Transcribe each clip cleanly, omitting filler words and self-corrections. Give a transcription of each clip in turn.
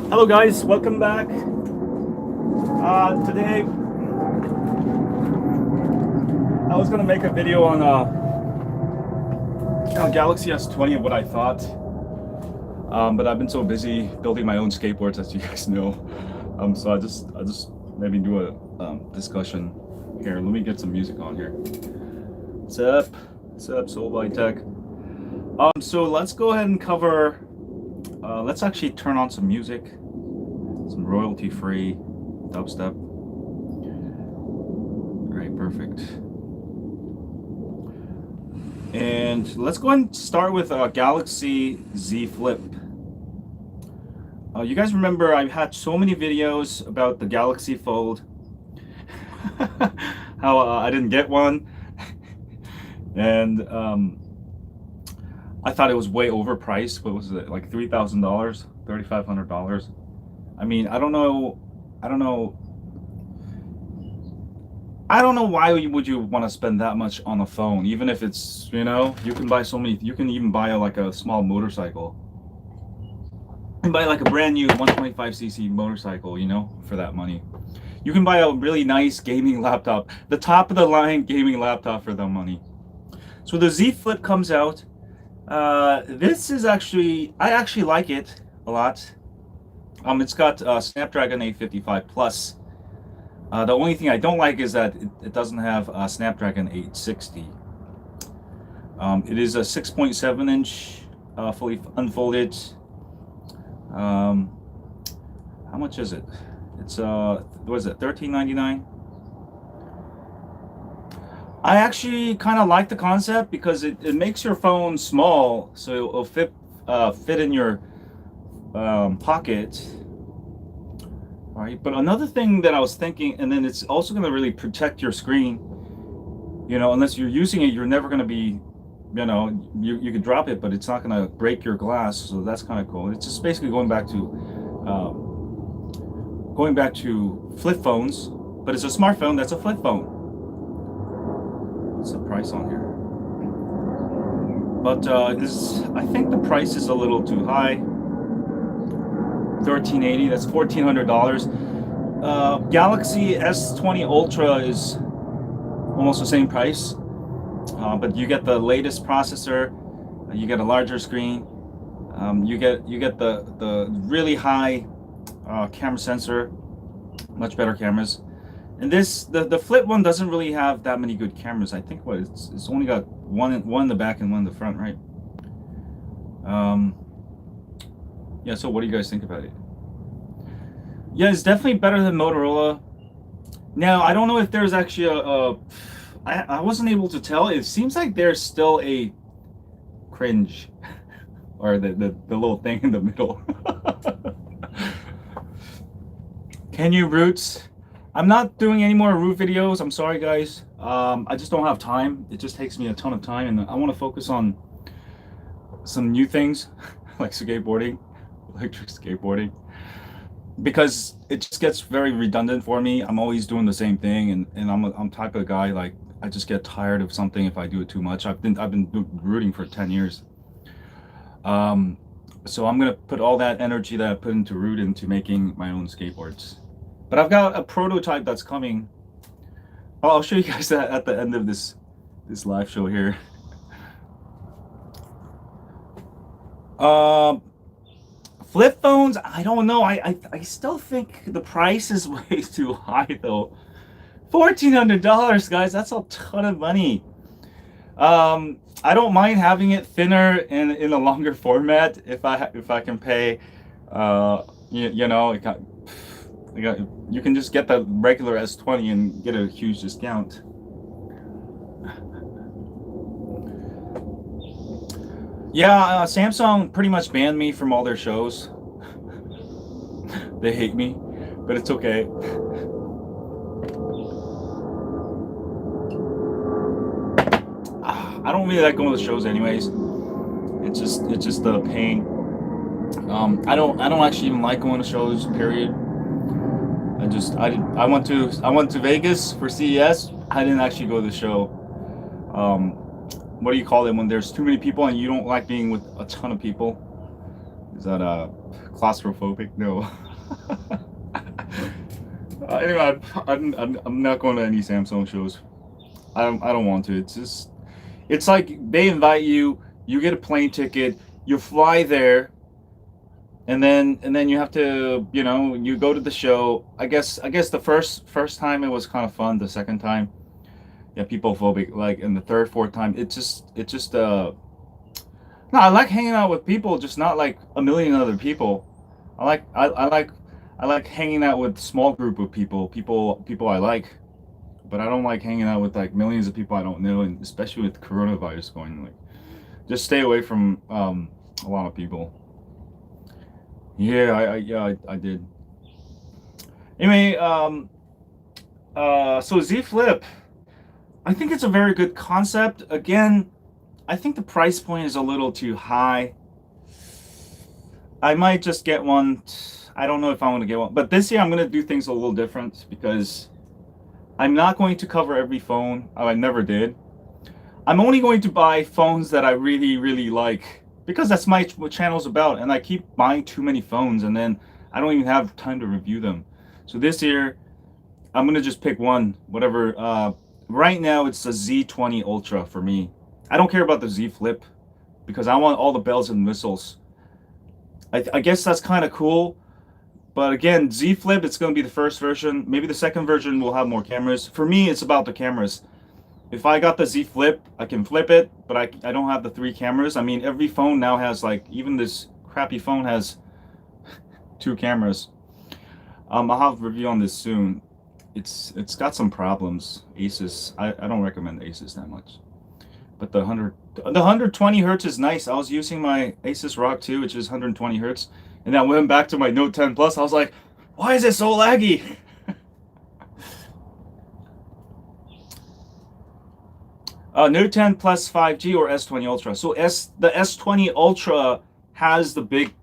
Hello guys, welcome back. Today I was gonna make a video on Galaxy S20 and what I thought, but I've been so busy building my own skateboards, as you guys know. So I just maybe do a discussion here. Let me get some music on here. What's up? What's up, Soul by Tech? So let's go ahead and cover. Let's actually turn on some music, some royalty-free dubstep. All right, perfect. And let's go ahead and start with Galaxy Z Flip. You guys remember I had so many videos about the Galaxy Fold, how I didn't get one, and I thought it was way overpriced. What was it, like $3,000, $3,500? I mean, I don't know why would you want to spend that much on a phone, even if it's, you can buy so many. You can even buy like a small motorcycle. You can buy like a brand new 125cc motorcycle, for that money. You can buy a really nice gaming laptop, the top of the line gaming laptop for that money. So the Z Flip comes out. This is I actually like it a lot. It's got Snapdragon 855 Plus. The only thing I don't like is that it doesn't have Snapdragon 860. It is a 6.7 inch fully unfolded. How much is it? It's what is it, $13.99? I actually kind of like the concept because it makes your phone small, so it'll fit in your pocket. All right, but another thing that I was thinking, and then it's also going to really protect your screen. Unless you're using it, you're never going to be, you could drop it, but it's not going to break your glass. So that's kind of cool. It's just basically going back to flip phones, but it's a smartphone that's a flip phone. What's the price on here? But I think the price is a little too high. $1,380. That's $1,400. Galaxy S20 Ultra is almost the same price, but you get the latest processor. You get a larger screen. You get the really high camera sensor, much better cameras. And the flip one doesn't really have that many good cameras. I think it's only got one in the back and one in the front, right? Yeah, so what do you guys think about it? Yeah, it's definitely better than Motorola. Now, I don't know if there's actually I wasn't able to tell. It seems like there's still a cringe or the little thing in the middle. Can you roots? I'm not doing any more root videos. I'm sorry, guys. I just don't have time. It just takes me a ton of time, and I want to focus on some new things like skateboarding, electric skateboarding, because it just gets very redundant for me. I'm always doing the same thing, and I'm type of guy, like, I just get tired of something if I do it too much. I've been rooting for 10 years. So I'm gonna put all that energy that I put into root into making my own skateboards. But I've got a prototype that's coming. I'll show you guys that at the end of this live show here. Flip phones, I don't know. I still think the price is way too high though. $1,400, guys. That's a ton of money. I don't mind having it thinner and in a longer format if I can pay. You can just get the regular S20 and get a huge discount. Yeah, Samsung pretty much banned me from all their shows. They hate me, but it's okay. I don't really like going to the shows anyways. It's just a pain. I don't actually even like going to shows, period. I went to Vegas for CES. I didn't actually go to the show. What do you call it when there's too many people and you don't like being with a ton of people? Is that claustrophobic? No. Anyway, I'm not going to any Samsung shows. I don't want to. It's just it's like they invite you, you get a plane ticket, you fly there, and then you have to, you go to the show. I guess the first time it was kind of fun. The second time, yeah, people phobic. Like, and the third, fourth time, it just. No, I like hanging out with people, just not like a million other people. I like hanging out with small group of people I like, but I don't like hanging out with like millions of people I don't know, and especially with coronavirus going, like, just stay away from a lot of people. Yeah, I did. Anyway, so Z Flip, I think it's a very good concept. Again, I think the price point is a little too high. I might just get one. I don't know if I want to get one, but this year I'm going to do things a little different because I'm not going to cover every phone. I never did. I'm only going to buy phones that I really, really like because that's what channel's about. And I keep buying too many phones and then I don't even have time to review them. So this year, I'm going to just pick one, whatever. Right now, it's the Z20 Ultra for me. I don't care about the Z Flip because I want all the bells and whistles. I guess that's kind of cool. But again, Z Flip, it's going to be the first version. Maybe the second version will have more cameras. For me, it's about the cameras. If I got the Z Flip, I can flip it, but I don't have the three cameras. I mean, every phone now has, like, even this crappy phone has two cameras. I'll have a review on this soon. It's got some problems. Asus, I don't recommend Asus that much. But the 120 hertz is nice. I was using my Asus ROG 2, which is 120 hertz, and I went back to my Note 10 Plus. I was like, why is it so laggy? Note 10 Plus 5G or S20 Ultra. So the S20 Ultra has the big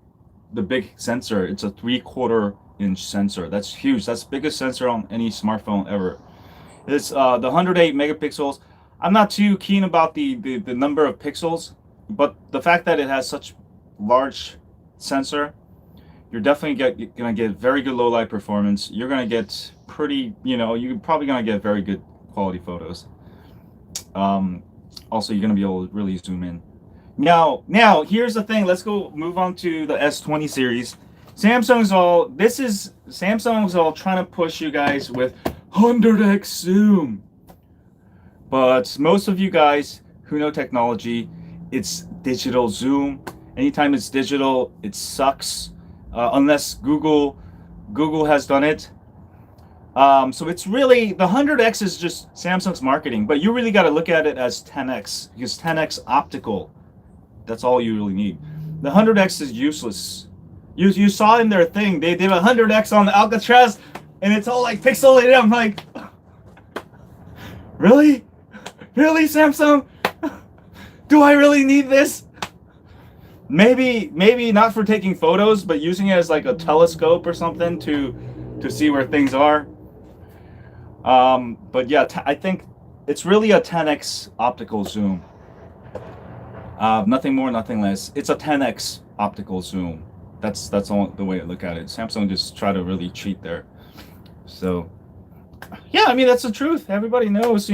sensor. It's a 3/4 inch sensor. That's huge. That's the biggest sensor on any smartphone ever. It's the 108 megapixels. I'm not too keen about the number of pixels, but the fact that it has such large sensor, you're definitely gonna get very good low light performance. You're gonna get pretty, you're probably gonna get very good quality photos. Also, you're gonna be able to really zoom in. Now, here's the thing. Let's go move on to the S20 series. Samsung's all trying to push you guys with 100x zoom. But most of you guys who know technology, it's digital zoom. Anytime it's digital, it sucks. Unless Google has done it. So it's really, the 100x is just Samsung's marketing, but you really got to look at it as 10x because 10x optical. That's all you really need. The 100x is useless. You saw in their thing, they did 100x on the Alcatraz, and it's all like pixelated. I'm like, really? Really, Samsung? Do I really need this? Maybe not for taking photos, but using it as like a telescope or something to see where things are. But yeah, I think it's really a 10x optical zoom. Nothing more, nothing less. It's a 10x optical zoom. That's all the way I look at it. Samsung just try to really cheat there. So yeah, I mean that's the truth. Everybody knows,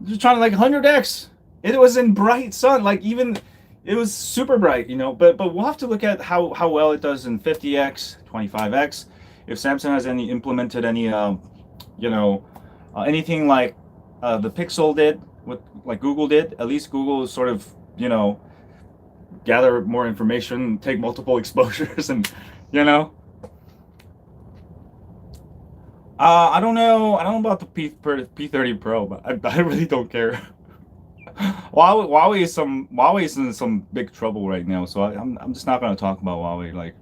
just trying to like 100x. It was in bright sun, like even it was super bright, But we'll have to look at how well it does in 50x, 25x. If Samsung has implemented any anything like the Pixel did, like Google did. At least Google sort of gather more information, take multiple exposures, and I don't know. I don't know about the P30 Pro, but I really don't care. Huawei is in some big trouble right now, so I'm just not going to talk about Huawei. Like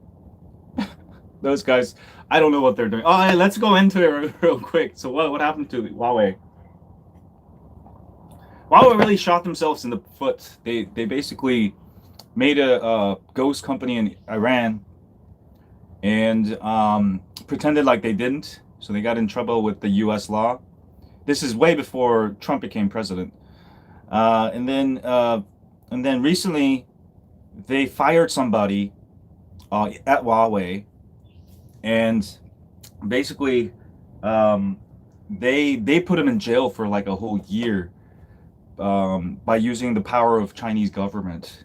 those guys, I don't know what they're doing. Oh, hey, let's go into it real quick. So what happened to Huawei? Huawei really shot themselves in the foot. They basically made a ghost company in Iran and pretended like they didn't. So they got in trouble with the U.S. law. This is way before Trump became president. And then recently they fired somebody at Huawei, and basically, um, they put him in jail for like a whole year, by using the power of Chinese government.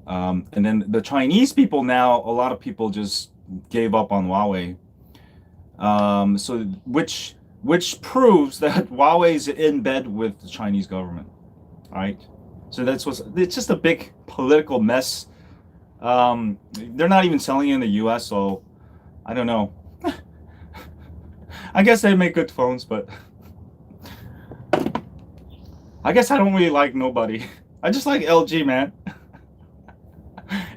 And then the Chinese people now, a lot of people just gave up on Huawei. So which proves that Huawei is in bed with the Chinese government, right? So it's just a big political mess. They're not even selling it in the U.S., so I don't know. I guess they make good phones, but I guess I don't really like nobody. I just like LG, man.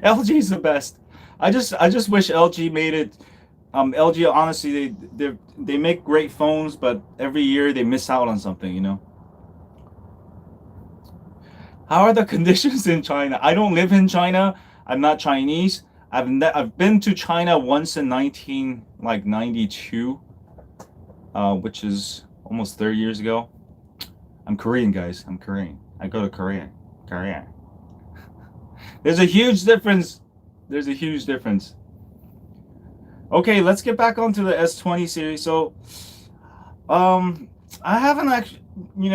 LG is the best. I just wish LG made it. LG, honestly, they make great phones, but every year they miss out on something. How are the conditions in China? I don't live in China. I'm not Chinese. I've been to China once in 1992, which is almost 30 years ago. I'm Korean, guys. I'm Korean. I go to Korea. Korea. There's a huge difference. There's a huge difference. Okay, let's get back onto the S20 series. So, um, I haven't actually,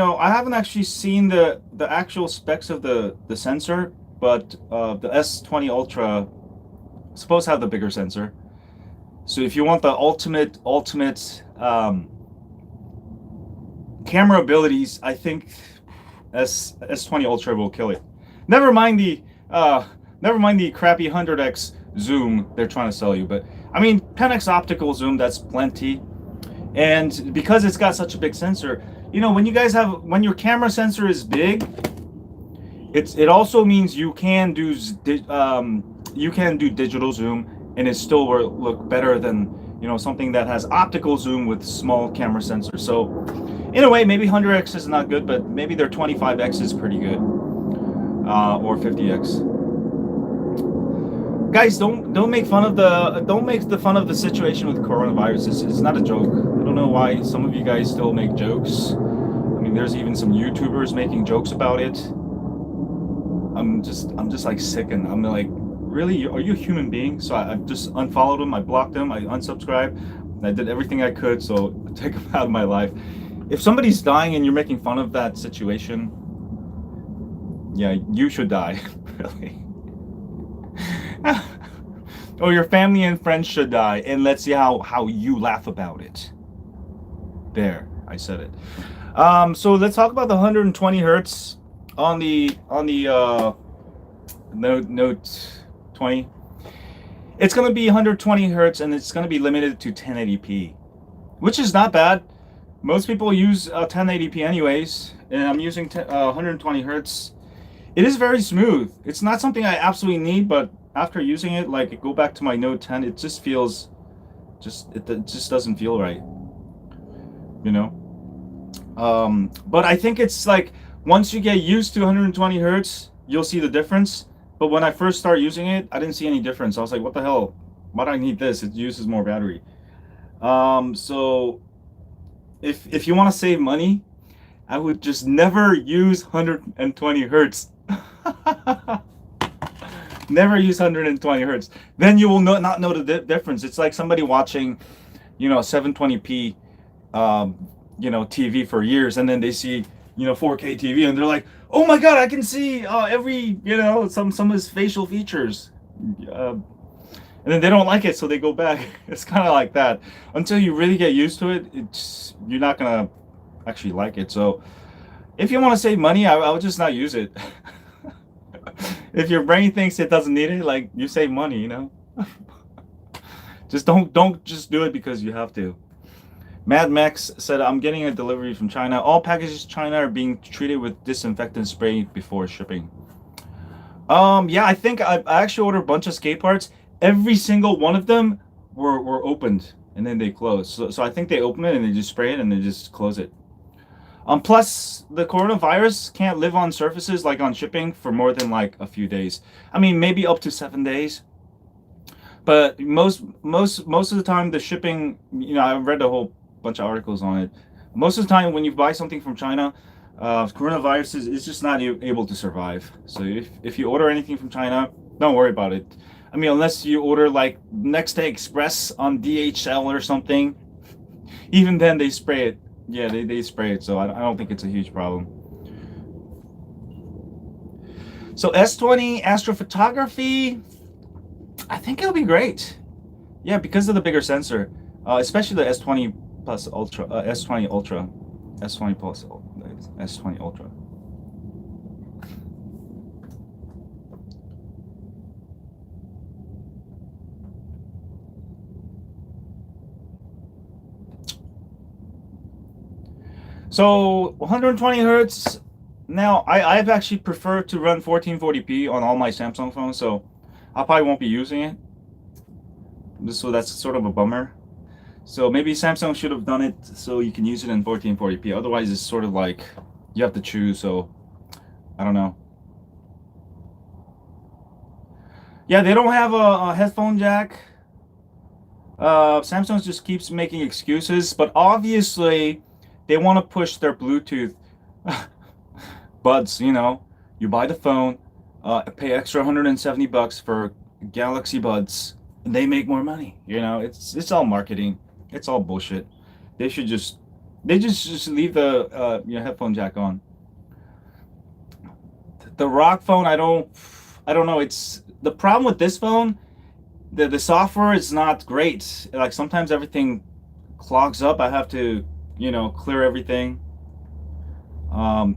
I haven't actually seen the actual specs of the sensor, but the S20 Ultra is supposed to have the bigger sensor. So if you want the ultimate camera abilities, I think S20 Ultra will kill it. Never mind the uh, never mind the crappy 100x zoom they're trying to sell you, but I mean 10x optical zoom, that's plenty. And because it's got such a big sensor, when your camera sensor is big, it also means you can do digital zoom, and it still will look better than something that has optical zoom with small camera sensor. So in a way, maybe 100x is not good, but maybe their 25x is pretty good, or 50x. Guys, don't make the fun of the situation with coronavirus. It's not a joke. I don't know why some of you guys still make jokes. I mean, there's even some YouTubers making jokes about it. I'm just like sick, and I'm like, really, are you a human being? So I just unfollowed them, I blocked them, I unsubscribed, I did everything I could so take them out of my life. If somebody's dying and you're making fun of that situation, yeah, you should die, really. Or your family and friends should die, and let's see how you laugh about it. There, I said it. So let's talk about the 120 hertz on the Note 20. It's gonna be 120 hertz, and it's gonna be limited to 1080p, which is not bad. Most people use 1080p anyways, and I'm using 120 hertz. It is very smooth. It's not something I absolutely need, but after using it, like go back to my Note 10, it just feels, it just doesn't feel right, you know. But I think it's like once you get used to 120 hertz, you'll see the difference. But when I first started using it, I didn't see any difference. I was like, what the hell? Why do I need this? It uses more battery. So if you want to save money, I would just never use 120 hertz. Never use 120 hertz. Then you will not know the difference. It's like somebody watching, 720p, TV for years, and then they see, 4K TV, and they're like, oh my God, I can see every, some of his facial features. And then they don't like it, so they go back. It's kind of like that. Until you really get used to it, you're not gonna actually like it. So if you want to save money, I would just not use it. If your brain thinks it doesn't need it, like, you save money, Just don't just do it because you have to. Mad Max said, I'm getting a delivery from China. All packages in China are being treated with disinfectant spray before shipping. Yeah, I think I actually ordered a bunch of skate parts. Every single one of them were opened, and then they closed. So I think they open it and they just spray it and they just close it. Plus, the coronavirus can't live on surfaces like on shipping for more than like a few days. I mean, maybe up to 7 days. But most of the time, the shipping, I've read a whole bunch of articles on it. Most of the time, when you buy something from China, coronavirus is just not able to survive. So if you order anything from China, don't worry about it. I mean, unless you order like next day express on DHL or something. Even then, they spray it. Yeah, they spray it, so I don't think it's a huge problem. So S20 astrophotography, I think it'll be great. Yeah, because of the bigger sensor, especially the S20 plus Ultra, S20 Ultra, S20 plus, S20 Ultra. So 120 hertz. Now I've actually preferred to run 1440p on all my Samsung phones, so I probably won't be using it. So that's sort of a bummer. So maybe Samsung should have done it so you can use it in 1440p. Otherwise, it's sort of like you have to choose. So I don't know. Yeah, they don't have a headphone jack. Samsung just keeps making excuses, but obviously they want to push their Bluetooth buds. You buy the phone, pay extra 170 bucks for Galaxy Buds, and they make more money. It's all marketing. It's all bullshit. They should just leave the headphone jack on. The Rock phone, I don't know. It's the problem with this phone. The software is not great. Like sometimes everything clogs up. I have to clear everything.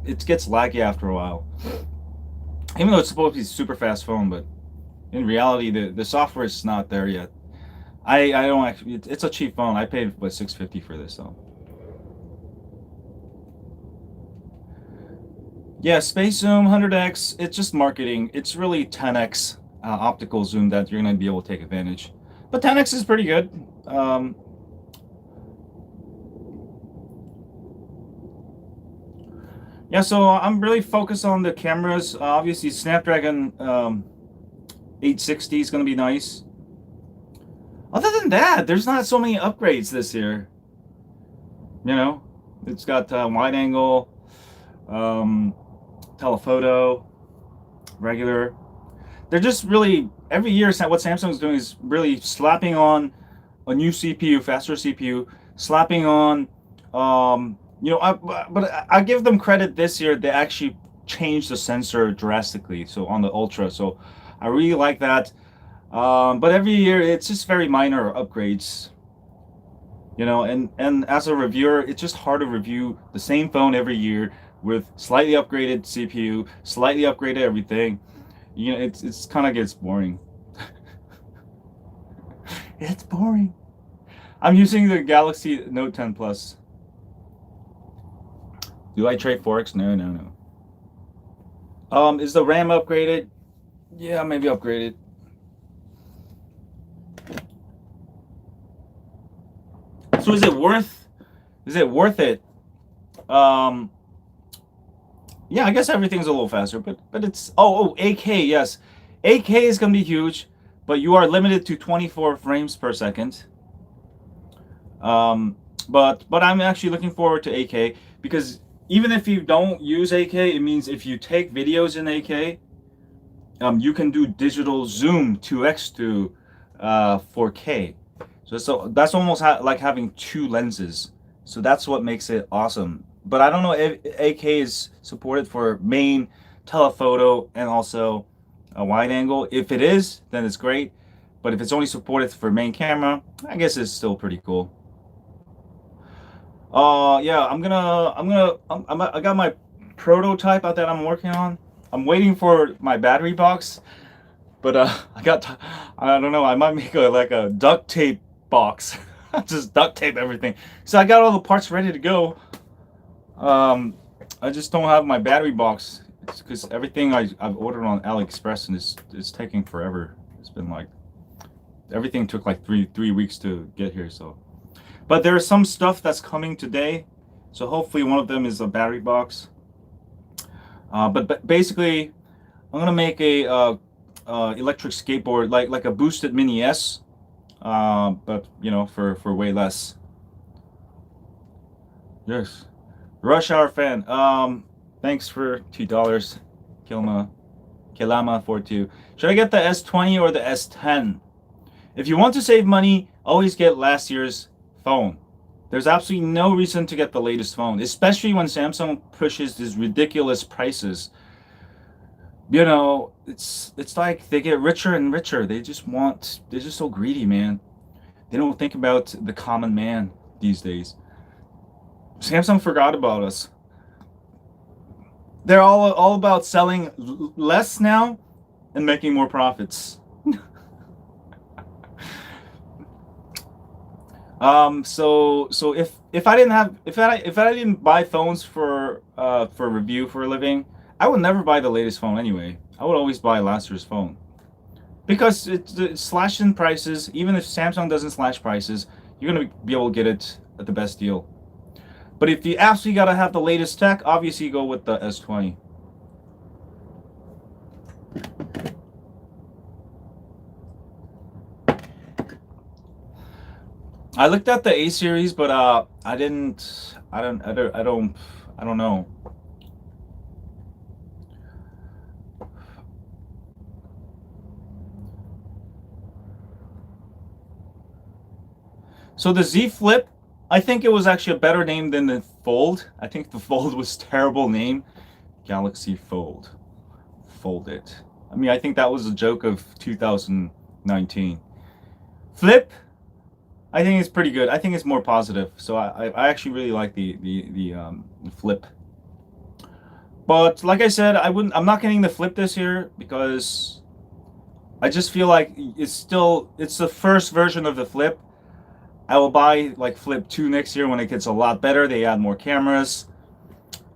It gets laggy after a while. Even though it's supposed to be a super fast phone, but in reality, the software is not there yet. I don't actually. It's a cheap phone. I paid what, 650 for this though. Yeah, space zoom 100x. It's just marketing. It's really 10x optical zoom that you're gonna be able to take advantage. But 10x is pretty good. Yeah, so I'm really focused on the cameras. Obviously, Snapdragon 860 is gonna be nice. Other than that, there's not so many upgrades this year. It's got wide angle, um, telephoto, regular. They're just really every year. What Samsung's doing is really slapping on a new CPU, faster CPU, slapping on, but I give them credit this year. They actually changed the sensor drastically. So on the Ultra, so I really like that. But every year it's just very minor upgrades. And as a reviewer, it's just hard to review the same phone every year with slightly upgraded CPU, slightly upgraded everything. It's kind of gets boring. It's boring. I'm using the Galaxy Note 10 Plus. Do I trade Forex? No, no, no. Is the RAM upgraded? Yeah, maybe upgraded. So is it worth? Is it worth it? Um, yeah, I guess everything's a little faster, but it's 8K, yes, 8K is gonna be huge, but you are limited to 24 frames per second. But I'm actually looking forward to 8K because even if you don't use 8K, it means if you take videos in 8K, you can do digital zoom 2x to 4K. So that's almost like having two lenses. So that's what makes it awesome. But I don't know if 8K is supported for main telephoto and also a wide angle. If it is, then it's great. But if it's only supported for main camera, I guess it's still pretty cool. Yeah, I got my prototype out that I'm working on. I'm waiting for my battery box, but I don't know. I might make like a duct tape box, just duct tape everything. So I got all the parts ready to go. I just don't have my battery box. It's because everything I've ordered on AliExpress and it's taking forever. It's been like everything took like three weeks to get here. So, but there is some stuff that's coming today. So hopefully one of them is a battery box. But basically, I'm gonna make a electric skateboard like a boosted Mini S, but for way less. Yes. Rush Hour fan. Thanks for $2, Kilma. Kelama 42. Should I get the S20 or the S10? If you want to save money, always get last year's phone. There's absolutely no reason to get the latest phone, especially when Samsung pushes these ridiculous prices. You know, it's like they get richer and richer. They're just so greedy, man. They don't think about the common man these days. Samsung forgot about us. They're all about selling less now and making more profits. So if I didn't have if I didn't buy phones for review for a living, I would never buy the latest phone anyway. I would always buy last year's phone because it's slashing prices. Even if Samsung doesn't slash prices, you're gonna be able to get it at the best deal. But if you absolutely gotta have the latest tech, obviously you go with the S20. I looked at the A series, but I didn't. I don't know. So the Z Flip, I think it was actually a better name than the Fold. I think the Fold was a terrible name. Galaxy Fold. Fold it. I mean, I think that was a joke of 2019. Flip, I think it's pretty good. I think it's more positive. So I actually really like the Flip. But like I said, I'm not getting the Flip this year because I just feel like it's the first version of the Flip. I will buy like Flip 2 next year when it gets a lot better. They add more cameras.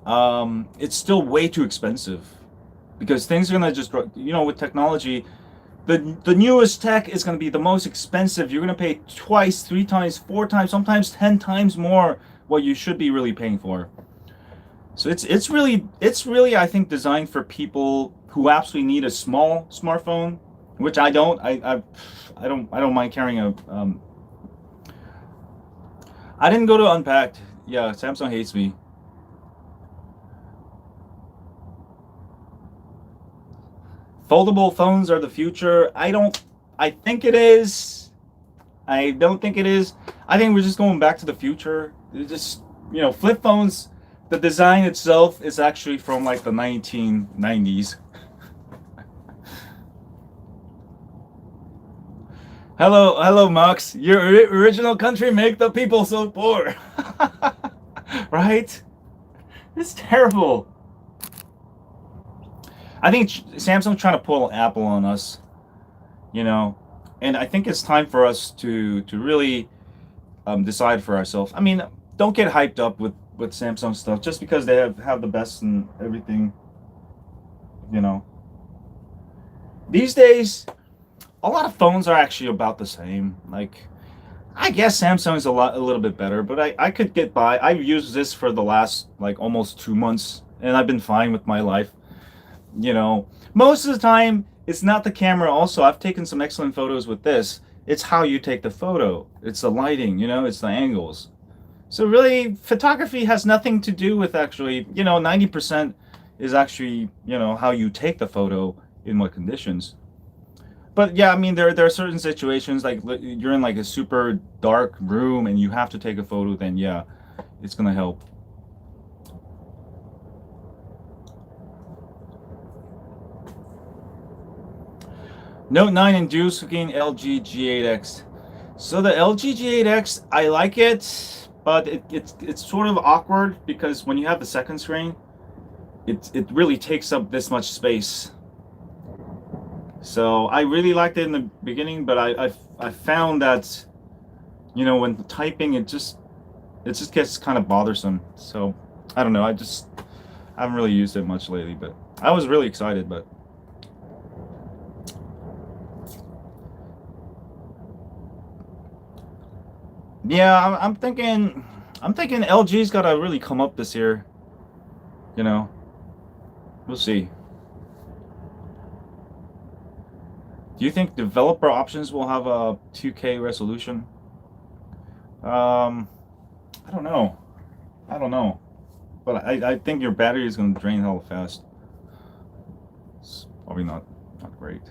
It's still way too expensive because things are gonna just, with technology, the newest tech is gonna be the most expensive. You're gonna pay twice, 3 times, 4 times, sometimes 10 times more what you should be really paying for. So it's really I think designed for people who absolutely need a small smartphone, which I don't. I don't mind carrying a. I didn't go to Unpacked. Yeah, Samsung hates me. Foldable phones are the future. I don't. I think it is. I don't think it is. I think we're just going back to the future. It's just flip phones. The design itself is actually from like the 1990s. Hello, Max. Your original country make the people so poor, right? It's terrible. I think Samsung's trying to pull Apple on us, you know, and I think it's time for us to really decide for ourselves. I mean, don't get hyped up with Samsung stuff just because they have the best and everything, you know. These days, a lot of phones are actually about the same. Like, I guess Samsung's a little bit better, but I could get by. I've used this for the last like almost 2 months, and I've been fine with my life. Most of the time it's not the camera. Also, I've taken some excellent photos with this. It's how you take the photo. It's the lighting, it's the angles. So really, photography has nothing to do with actually, 90% is actually, how you take the photo in what conditions. But yeah, I mean, there are certain situations like you're in like a super dark room and you have to take a photo, then yeah, it's gonna help. Note 9 and Juice looking LG G8X. So the LG G8X, I like it, but it's sort of awkward because when you have the second screen, it really takes up this much space. So I really liked it in the beginning, but I found that when typing it just gets kind of bothersome. So I don't know. I haven't really used it much lately, but I was really excited. But yeah, I'm thinking LG's got to really come up this year. You know, we'll see. Do you think developer options will have a 2K resolution? I don't know. I don't know. But I think your battery is going to drain hella fast. All probably not great.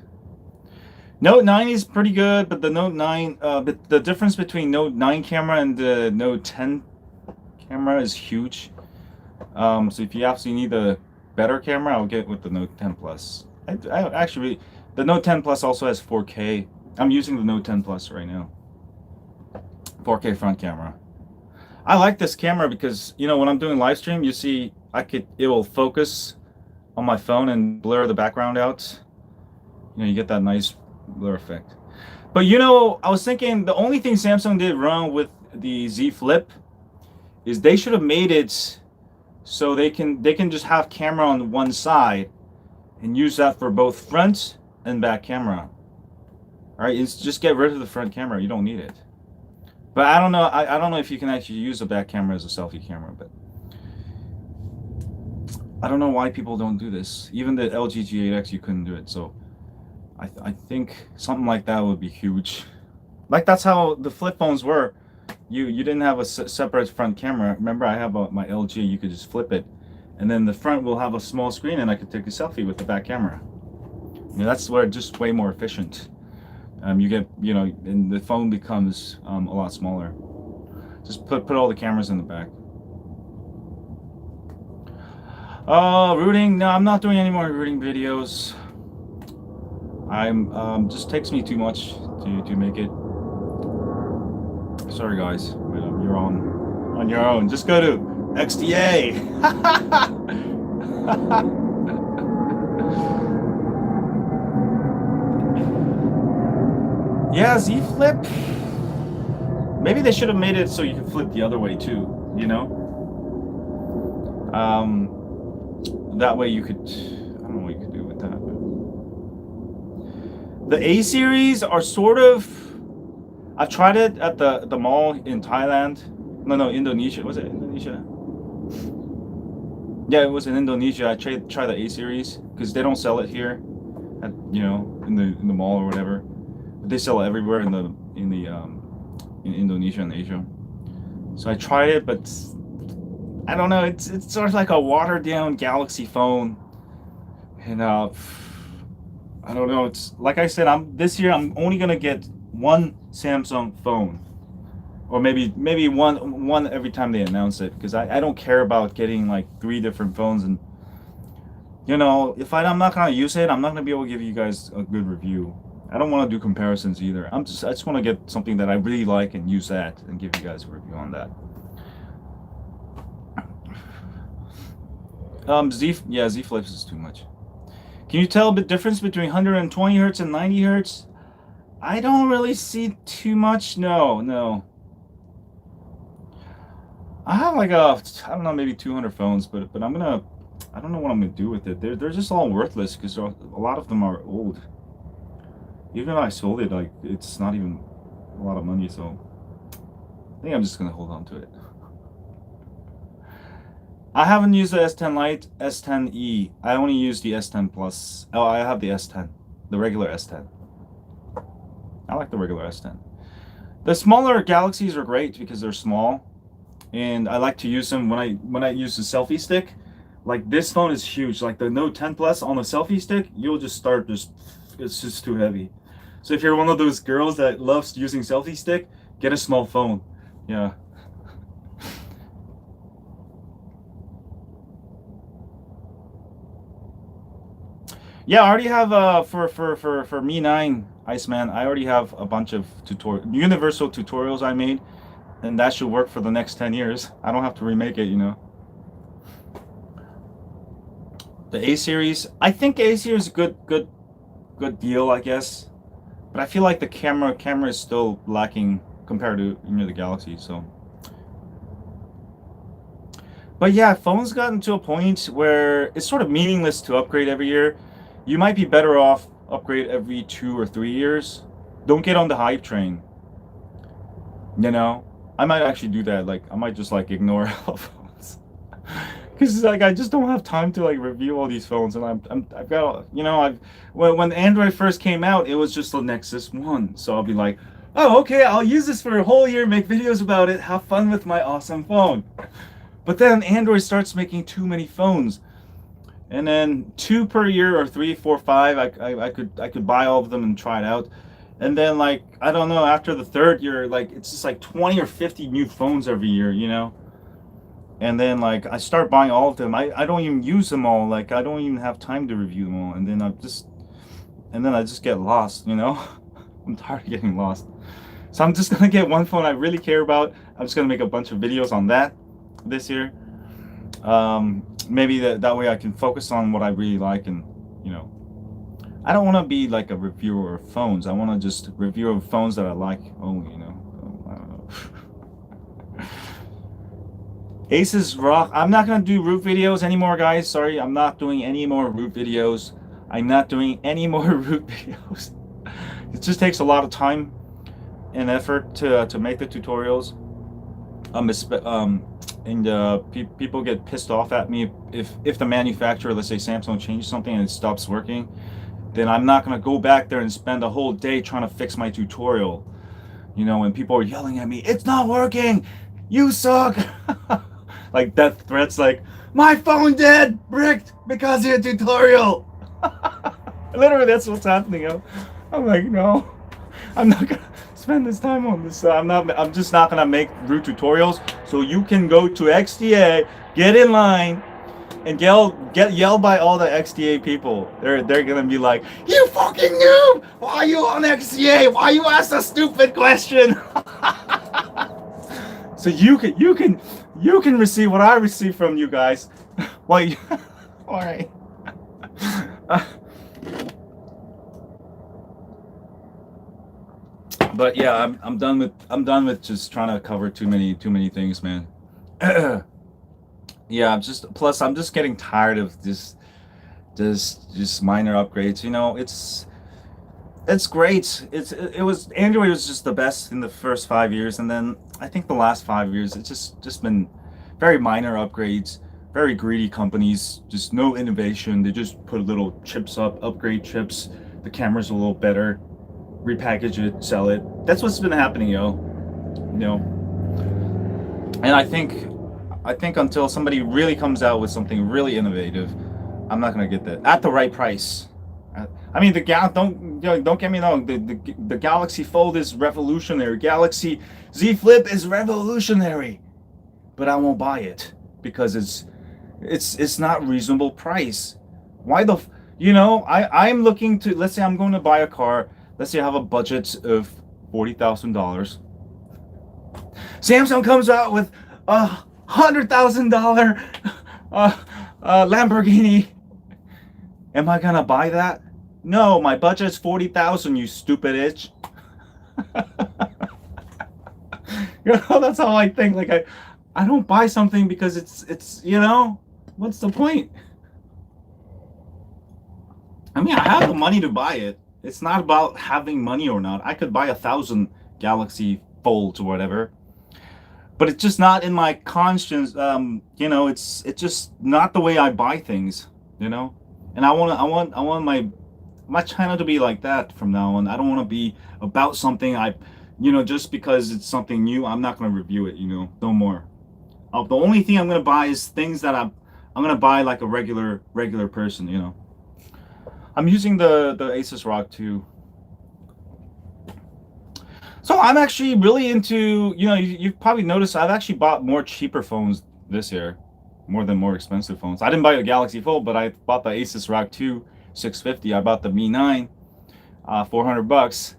Note 9 is pretty good, but the Note 9, but the difference between Note 9 camera and the Note 10 camera is huge. So if you absolutely need a better camera, I'll get with the Note 10 Plus. I actually, the Note 10 Plus also has 4K. I'm using the Note 10 Plus right now. 4K front camera. I like this camera because, you know, when I'm doing live stream, you see, it will focus on my phone and blur the background out. You know, you get that nice blur effect. But you know, I was thinking the only thing Samsung did wrong with the Z Flip is they should have made it so they can just have camera on one side and use that for both front and back camera. All right, it's just get rid of the front camera. You don't need it. But I don't know. I don't know if you can actually use a back camera as a selfie camera, but I don't know why people don't do this. Even the LG G8X, you couldn't do it. So I think something like that would be huge. Like that's how the flip phones were. You didn't have a separate front camera. Remember, I have my LG. You could just flip it, and then the front will have a small screen, and I could take a selfie with the back camera. You know, that's where just way more efficient. You get, you know, and the phone becomes a lot smaller. Just put all the cameras in the back. Routing. No, I'm not doing any more routing videos. I'm just takes me too much to make it. Sorry guys, you're on your own. Just go to XDA. Yeah, Z Flip. Maybe they should have made it so you can flip the other way too, you know? That way you could, I don't know what you could do with that. But the A series are sort of, I've tried it at the mall in Thailand. No, Indonesia. Was it Indonesia? Yeah, it was in Indonesia. I tried the A series because they don't sell it here, at, you know, in the mall or whatever. But they sell it everywhere in Indonesia and Asia. So I tried it, but I don't know. It's sort of like a watered down Galaxy phone, and I don't know. It's like I said. This year I'm only gonna get one Samsung phone, or maybe one every time they announce it, because I don't care about getting like 3 different phones, and you know, if I'm not gonna use it, I'm not gonna be able to give you guys a good review. I don't want to do comparisons either. I just want to get something that I really like and use that and give you guys a review on that. Z Flips is too much. Can you tell the difference between 120 hertz and 90 hertz? I don't really see too much. No. I have like I don't know, maybe 200 phones, but I don't know what I'm gonna do with it. They're just all worthless because a lot of them are old. Even if I sold it, like, it's not even a lot of money, so I think I'm just gonna hold on to it. I haven't used the S10 Lite, S10e. I only use the S10 Plus. Oh, I have the S10, the regular S10. I like the regular S10. The smaller Galaxies are great because they're small, and I like to use them when I use the selfie stick. Like this phone is huge. Like the Note 10 Plus on the selfie stick, you'll just start it's just too heavy. So if you're one of those girls that loves using selfie stick, get a small phone. Yeah. Yeah, I already have for Mi 9 Iceman, I already have a bunch of universal tutorials I made, and that should work for the next 10 years. I don't have to remake it, you know. The A series, I think A series is a good deal, I guess. But I feel like the camera is still lacking compared to, you know, the Galaxy, so. But yeah, phones gotten to a point where it's sort of meaningless to upgrade every year. You might be better off upgrade every 2 or 3 years. Don't get on the hype train. You know, I might actually do that. Like, I might just like ignore all phones, because like I just don't have time to like review all these phones, and I've got, you know, when Android first came out, it was just the Nexus 1. So I'll be like, oh, okay, I'll use this for a whole year, make videos about it, have fun with my awesome phone. But then Android starts making too many phones. and then 2 per year or 3, 4, 5. I could buy all of them and try it out. And then like I don't know, after the third year, like it's just like 20 or 50 new phones every year, you know. And then like I start buying all of them. I don't even use them all. Like I don't even have time to review them all. And then I just get lost, you know. I'm tired of getting lost. So I'm just gonna get one phone I really care about. I'm just gonna make a bunch of videos on that this year. Maybe that way I can focus on what I really like, and you know, I don't want to be like a reviewer of phones. I want to just review phones that I like only, you know. I don't know. Aces rock. I'm not gonna do root videos anymore, guys. Sorry, I'm not doing any more root videos. I'm not doing any more root videos. It just takes a lot of time and effort to make the tutorials. People get pissed off at me if the manufacturer, let's say Samsung, changes something and it stops working. Then I'm not gonna go back there and spend a whole day trying to fix my tutorial. You know, when people are yelling at me, "It's not working! You suck!" Like death threats, like, "My phone dead, bricked because of your tutorial." Literally, that's what's happening. Yo. I'm like, no, I'm not gonna spend this time on this. I'm just not gonna make root tutorials. So you can go to XDA, get in line, and get yelled by all the XDA people. They're gonna be like, "You fucking noob! Why are you on XDA? Why you ask a stupid question?" So you can receive what I receive from you guys. Well, all right. But yeah, I'm done with just trying to cover too many things, man. Yeah, I'm just getting tired of this just minor upgrades. You know, it's great. It was Android was just the best in the first 5 years, and then I think the last 5 years it's just been very minor upgrades. Very greedy companies, just no innovation. They just put little chips upgrade chips. The camera's a little better, repackage it, sell it. That's what's been happening, yo. You know. And I think until somebody really comes out with something really innovative, I'm not gonna get that at the right price. I mean, don't get me wrong. The Galaxy Fold is revolutionary. Galaxy Z Flip is revolutionary, but I won't buy it because it's not reasonable price. Why the you know, I'm looking to, let's say I'm going to buy a car. Let's say I have a budget of $40,000. Samsung comes out with a $100,000 Lamborghini. Am I gonna buy that? No, my budget's 40,000. You stupid itch. You know, that's how I think. Like I don't buy something because it's you know, what's the point? I mean, I have the money to buy it. It's not about having money or not. I could buy 1,000 Galaxy Folds or whatever, but it's just not in my conscience. You know, it's just not the way I buy things. You know, and I want my channel to be like that from now on. I don't want to be about something you know, just because it's something new. I'm not going to review it. You know, no more. The only thing I'm going to buy is things that I'm going to buy like a regular person. You know. I'm using the Asus ROG 2. So I'm actually really into, you know, you've probably noticed I've actually bought more cheaper phones this year, more expensive phones. I didn't buy the Galaxy Fold, but I bought the Asus ROG 2 650. I bought the Mi 9, $400.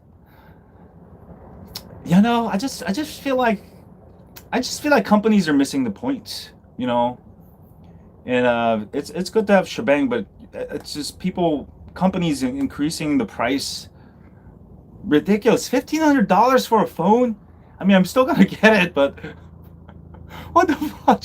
You know, I just feel like companies are missing the point, you know. And it's good to have shebang, but it's just companies increasing the price. Ridiculous. $1,500 for a phone? I mean, I'm still gonna get it, but what the fuck?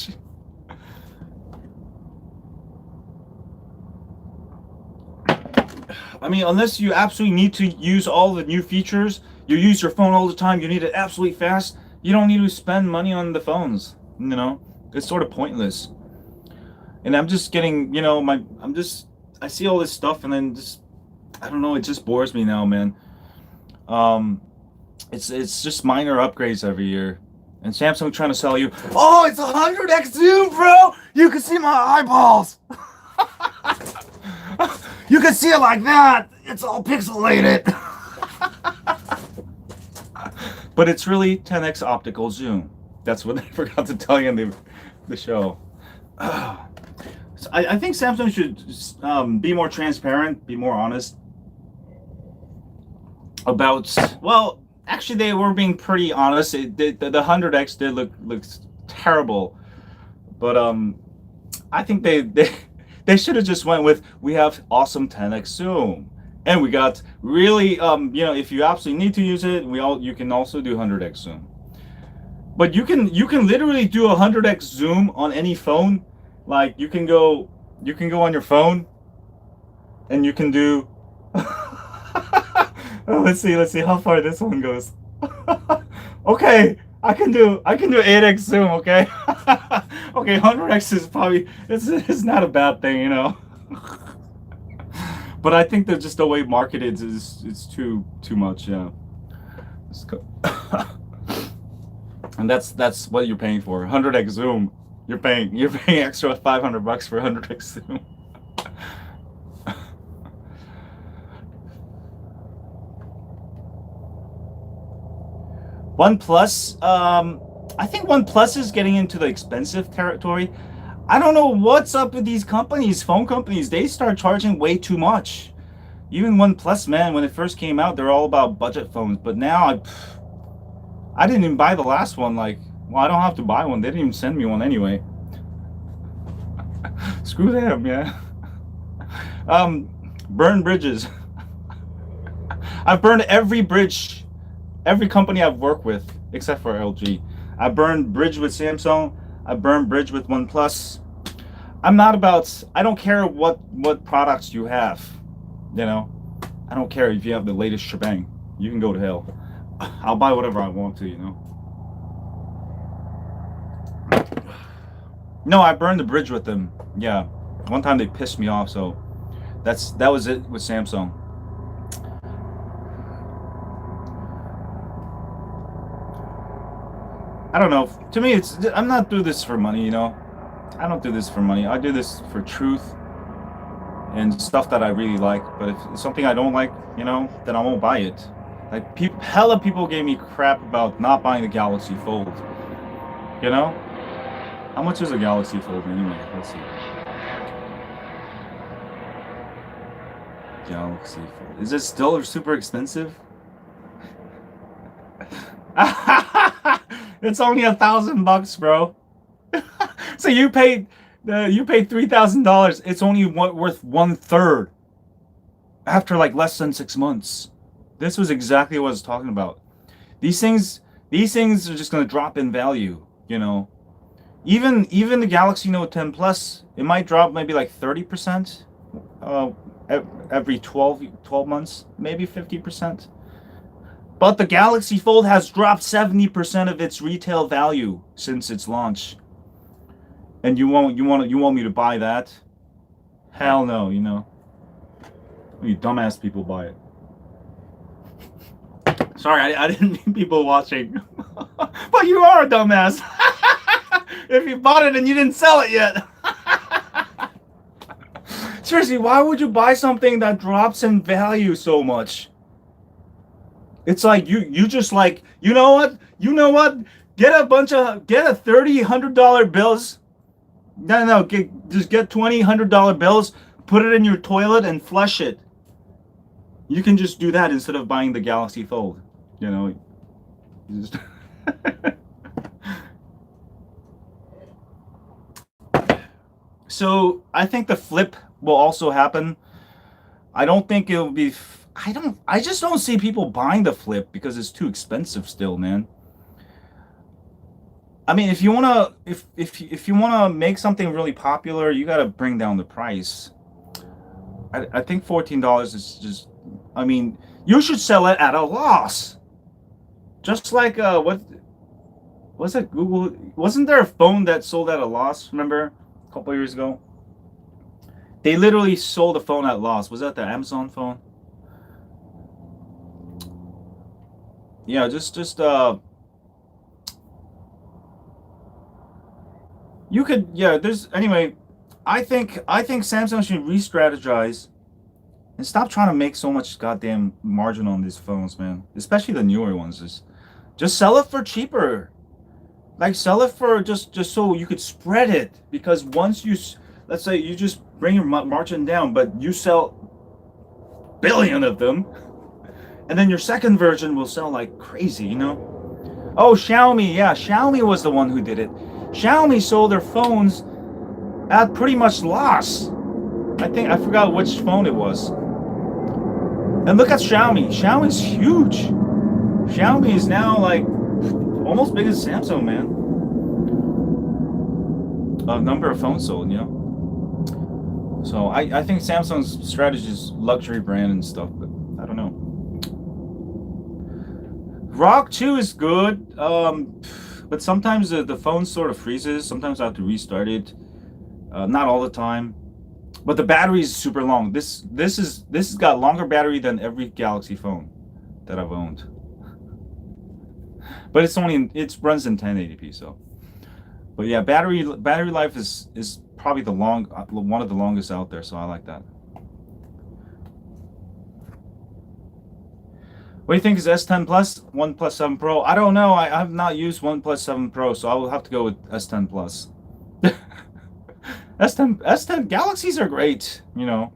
I mean, unless you absolutely need to use all the new features, you use your phone all the time, you need it absolutely fast, you don't need to spend money on the phones, you know? It's sort of pointless. And I'm just getting, you know, I see all this stuff and then just, I don't know, it just bores me now, man. It's just minor upgrades every year. And Samsung trying to sell you, oh, it's 100x zoom, bro! You can see my eyeballs! You can see it like that. It's all pixelated. But it's really 10x optical zoom. That's what I forgot to tell you in the show. So I think Samsung should be more transparent, be more honest about. Well, actually, they were being pretty honest. The 100x did looks terrible, but I think they should have just went with, we have awesome 10x zoom, and we got really if you absolutely need to use it, you can also do 100x zoom. But you can literally do 100x zoom on any phone. Like you can go on your phone, and you can do. Oh, let's see how far this one goes. Okay, I can do 8x zoom. Okay, okay, 100x is probably it's not a bad thing, you know. But I think that just the way marketed is too much. Yeah. And that's what you're paying for. 100x zoom. You're paying extra $500 for 100x zoom. OnePlus, I think OnePlus is getting into the expensive territory. I don't know what's up with these companies, phone companies. They start charging way too much. Even OnePlus, man, when it first came out, they're all about budget phones. But now, I didn't even buy the last one. Like, well, I don't have to buy one. They didn't even send me one anyway. Screw them, yeah. Burn bridges. I've burned every bridge, every company I've worked with, except for LG. I burned bridge with Samsung. I burned bridge with OnePlus. I don't care what products you have, you know. I don't care if you have the latest shebang. You can go to hell. I'll buy whatever I want to, you know. No, I burned the bridge with them. Yeah, one time they pissed me off, so that was it with Samsung. I don't know. To me, I'm not doing this for money, you know. I don't do this for money. I do this for truth and stuff that I really like. But if it's something I don't like, you know, then I won't buy it. Like hella people gave me crap about not buying the Galaxy Fold. You know, how much is a Galaxy Fold anyway? Let's see. Galaxy Fold. Is it still super expensive? It's only $1,000, bro. So you paid $3,000. It's only worth 1/3 after like less than 6 months. This was exactly what I was talking about. These things are just gonna drop in value. You know, even the Galaxy Note 10 Plus, it might drop maybe like 30%, every 12 months, maybe 50%. But the Galaxy Fold has dropped 70% of its retail value since its launch. And you want me to buy that? Hell no, you know. You dumbass people buy it. Sorry, I didn't mean people watching. But you are a dumbass. If you bought it and you didn't sell it yet. Seriously, why would you buy something that drops in value so much? It's like you just like, you know what? Get a $30, $100 bills. No, just get $20, $100 bills, put it in your toilet and flush it. You can just do that instead of buying the Galaxy Fold. You know, you just So I think the flip will also happen. I don't think it'll be. I just don't see people buying the flip because it's too expensive still, man. I mean, if you wanna make something really popular, you gotta bring down the price. I think $14 is just. I mean, you should sell it at a loss. Just like what was it? Google, wasn't there a phone that sold at a loss? Remember, a couple years ago? They literally sold a phone at loss. Was that the Amazon phone? Yeah, just you could, yeah, there's anyway, I think Samsung should re-strategize And stop trying to make so much goddamn margin on these phones, man. Especially the newer ones. Just sell it for cheaper. Like sell it for just so you could spread it. Because once you, let's say you just bring your margin down, but you sell billion of them, and then your second version will sell like crazy, you know? Oh, Xiaomi, yeah, Xiaomi was the one who did it. Xiaomi sold their phones at pretty much loss. I forgot which phone it was. And look at Xiaomi. Xiaomi's huge. Xiaomi is now like almost big as Samsung, man. A number of phones sold, you know. So I think Samsung's strategy is luxury brand and stuff, but I don't know. Rock 2 is good, but sometimes the phone sort of freezes. Sometimes I have to restart it. Not all the time. But the battery is super long. This has got longer battery than every Galaxy phone that I've owned. But it runs in 1080p, so. But yeah, battery life is probably one of the longest out there, so I like that. What do you think is S10 Plus, OnePlus 7 Pro? I don't know. I have not used OnePlus 7 Pro, so I will have to go with S10 Plus. S10 Galaxies are great, you know.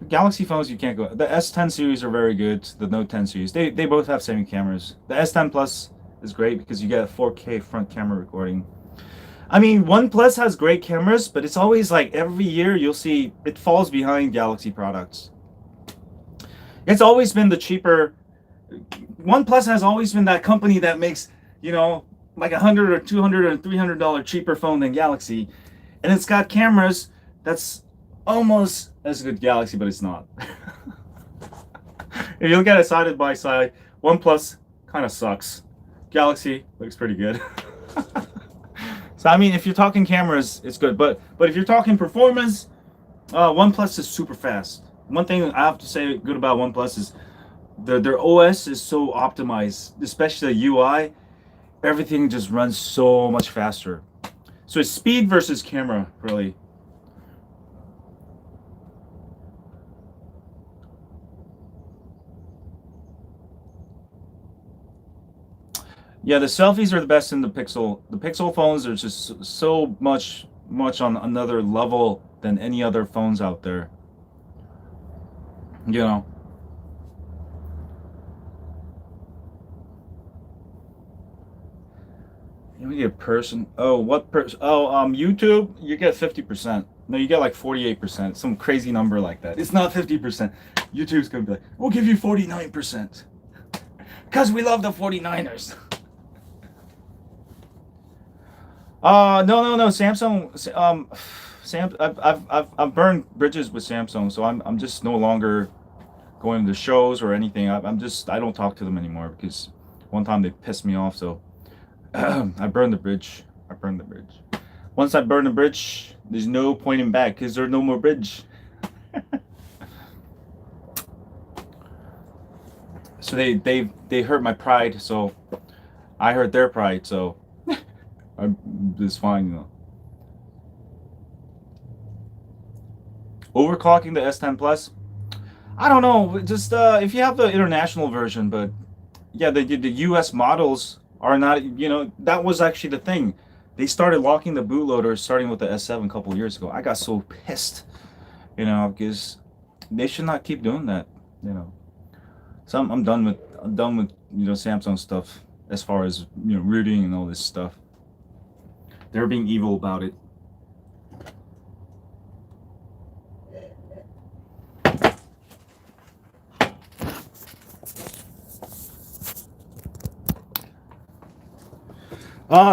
Galaxy phones you can't go. The S10 series are very good. The Note 10 series, they both have same cameras. The S10 Plus is great because you get a 4K front camera recording. I mean, OnePlus has great cameras, but it's always like every year you'll see it falls behind Galaxy products. It's always been the cheaper. OnePlus has always been that company that makes, you know, like $100 or $200 or $300 cheaper phone than Galaxy. And it's got cameras that's almost as good as Galaxy, but it's not. If you look at it side by side, OnePlus kind of sucks. Galaxy looks pretty good. So I mean, if you're talking cameras, it's good. But if you're talking performance, OnePlus is super fast. One thing I have to say good about OnePlus is their OS is so optimized, especially the UI. Everything just runs so much faster. So it's speed versus camera, really. Yeah, the selfies are the best in the Pixel. The Pixel phones are just so much on another level than any other phones out there. You know. You get a person. Oh, what person? Oh, YouTube. You get 50%. No, you get like 48%. Some crazy number like that. It's not 50%. YouTube's gonna be like, we'll give you 49%, cause we love the 49ers. No. Samsung. I've burned bridges with Samsung, so I'm just no longer going to shows or anything. I don't talk to them anymore because one time they pissed me off. So I burned the bridge. Once I burn the bridge, there's no pointing back because there's no more bridge. So they hurt my pride, so I hurt their pride. So it's fine, you know. Overclocking the S10 Plus. I don't know. Just if you have the international version, but yeah, the US models are not. You know, that was actually the thing. They started locking the bootloaders starting with the S7 a couple of years ago. I got so pissed, you know, because they should not keep doing that. You know, so I'm done with you know Samsung stuff as far as you know rooting and all this stuff. They're being evil about it.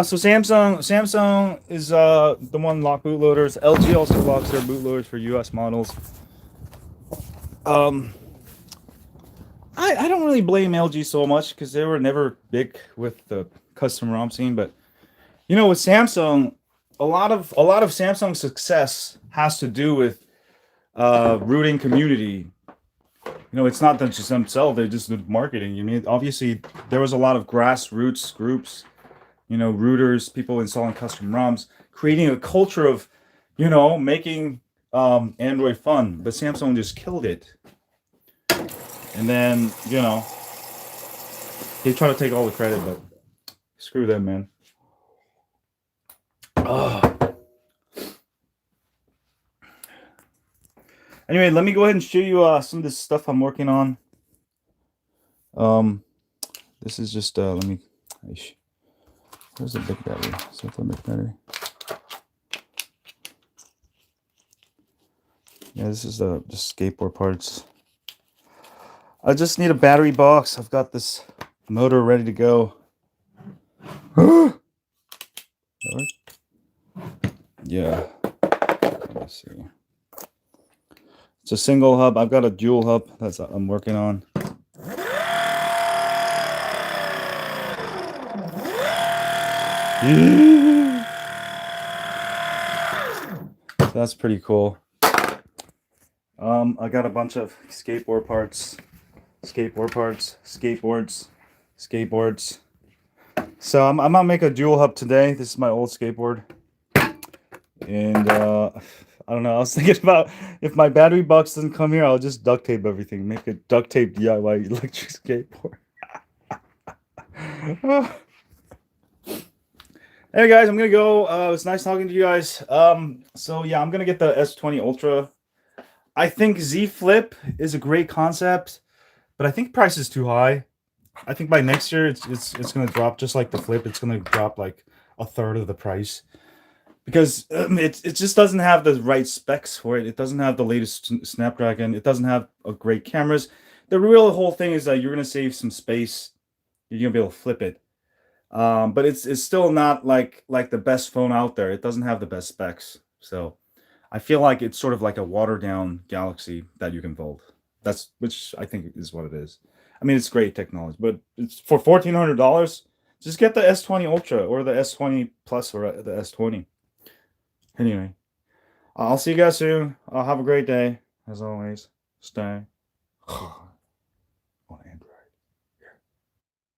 So Samsung is the one lock bootloaders. LG also locks their bootloaders for US models. I don't really blame LG so much because they were never big with the custom ROM scene, but you know with Samsung, a lot of Samsung's success has to do with rooting community. You know, it's not that just themselves; they're just the marketing. You mean obviously there was a lot of grassroots groups, you know, rooters, people installing custom ROMs, creating a culture of, you know, making Android phone, but Samsung just killed it. And then, you know, they try to take all the credit, but screw them, man. Anyway, let me go ahead and show you some of this stuff I'm working on. This is just let me. Where's the big battery? Is that the big battery? Yeah, this is just skateboard parts. I just need a battery box. I've got this motor ready to go. Yeah. Let me see. It's a single hub. I've got a dual hub that's I'm working on. So that's pretty cool. I got a bunch of skateboard parts, skateboards. So I'm gonna make a dual hub today. This is my old skateboard, and I don't know. I was thinking about if my battery box doesn't come here, I'll just duct tape everything. Make a duct tape DIY electric skateboard. Hey guys, I'm gonna go. It's nice talking to you guys. So yeah, I'm gonna get the S20 Ultra. I think Z Flip is a great concept, but I think price is too high. I think by next year it's gonna drop just like the Flip. It's gonna drop like a third of the price because it just doesn't have the right specs for it. It doesn't have the latest Snapdragon. It doesn't have a great cameras. The real whole thing is that you're gonna save some space. You're gonna be able to flip it. But it's still not like the best phone out there. It doesn't have the best specs. So I feel like it's sort of like a watered down Galaxy that you can fold. Which I think is what it is. I mean, it's great technology, but it's for $1,400. Just get the S20 Ultra or the S20 Plus or the S20. Anyway, I'll see you guys soon. Have a great day. As always, stay